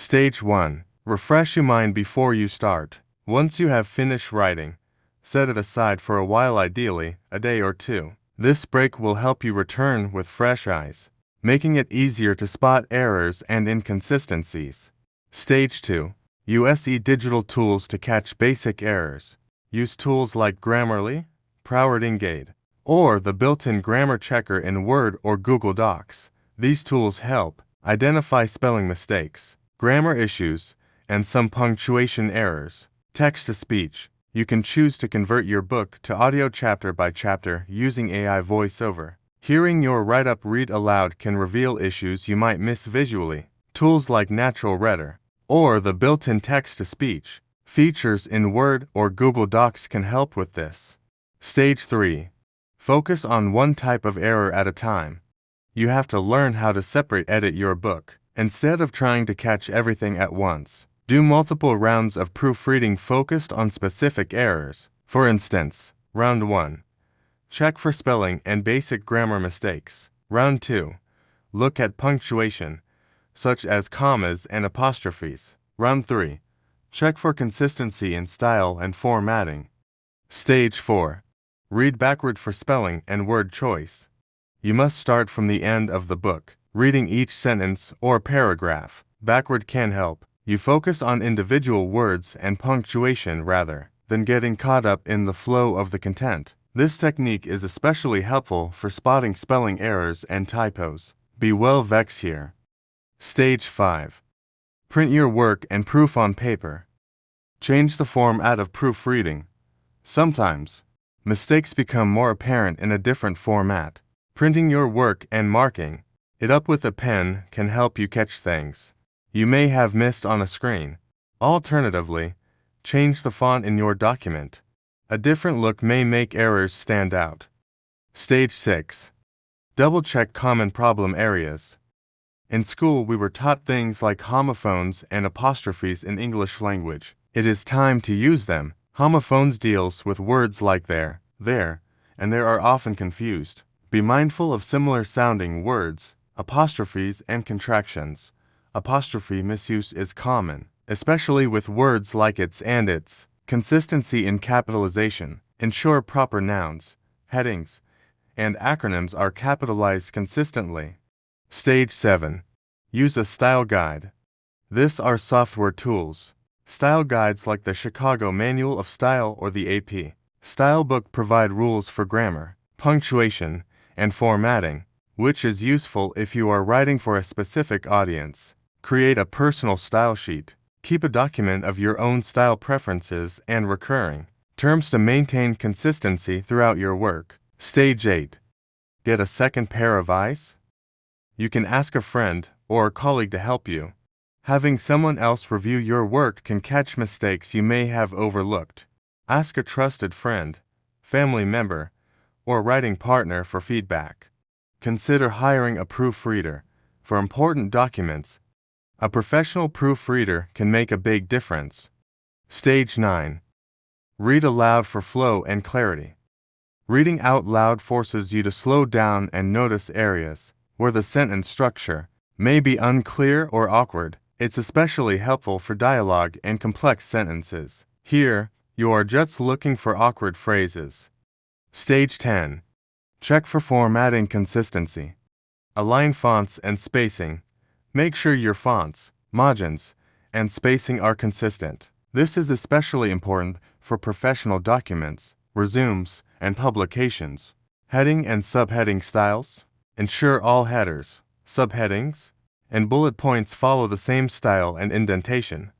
Stage 1. Refresh your mind before you start. Once you have finished writing, set it aside for a while, ideally a day or two. This break will help you return with fresh eyes, making it easier to spot errors and inconsistencies. Stage 2. Use digital tools to catch basic errors. Use tools like Grammarly, Proofreading, or the built-in grammar checker in Word or Google Docs. These tools help identify spelling mistakes, grammar issues, and some punctuation errors. Text-to-speech. You can choose to convert your book to audio chapter by chapter using AI voiceover. Hearing your write-up read aloud can reveal issues you might miss visually. Tools like Naturalreaders or the built-in text-to-speech features in Word or Google Docs can help with this. Stage 3. Focus on one type of error at a time. You have to learn how to edit your book. Instead of trying to catch everything at once, do multiple rounds of proofreading focused on specific errors. For instance, Round 1. Check for spelling and basic grammar mistakes. Round 2. Look at punctuation, such as commas and apostrophes. Round 3. Check for consistency in style and formatting. Stage 4. Read backward for spelling and word choice. You must start from the end of the book, reading each sentence or paragraph. Backward can help you focus on individual words and punctuation rather than getting caught up in the flow of the content. This technique is especially helpful for spotting spelling errors and typos. Be well vexed here. Stage 5. Print your work and proof on paper. Change the format of proofreading. Sometimes, mistakes become more apparent in a different format. Printing your work and marking it up with a pen can help you catch things you may have missed on a screen. Alternatively, change the font in your document. A different look may make errors stand out. Stage 6. Double-check common problem areas. In school, we were taught things like homophones and apostrophes in English language. It is time to use them. Homophones deals with words like there, and there are often confused. Be mindful of similar-sounding words, apostrophes, and contractions. Apostrophe misuse is common, especially with words like its and its. Consistency in capitalization. Ensure proper nouns, headings, and acronyms are capitalized consistently. Stage 7. Use a style guide. These are software tools. Style guides like the Chicagomanual of Style or the Apstlylebook provide rules for grammar, punctuation, and formatting, which is useful if you are writing for a specific audience. Create a personal style sheet. Keep a document of your own style preferences and recurring terms to maintain consistency throughout your work. Stage 8. Get a second pair of eyes. You can ask a friend or a colleague to help you. Having someone else review your work can catch mistakes you may have overlooked. Ask a trusted friend, family member, or writing partner for feedback. Consider hiring a proofreader for important documents. A professional proofreader can make a big difference. Stage 9. Read aloud for flow and clarity. Reading out loud forces you to slow down and notice areas where the sentence structure may be unclear or awkward. It's especially helpful for dialogue and complex sentences. Here, you are just looking for awkward phrases. Stage 10. Check for formatting consistency. Align fonts and spacing. Make sure your fonts, margins, and spacing are consistent. This is especially important for professional documents, resumes, and publications. Heading and subheading styles. Ensure all headers, subheadings, and bullet points follow the same style and indentation.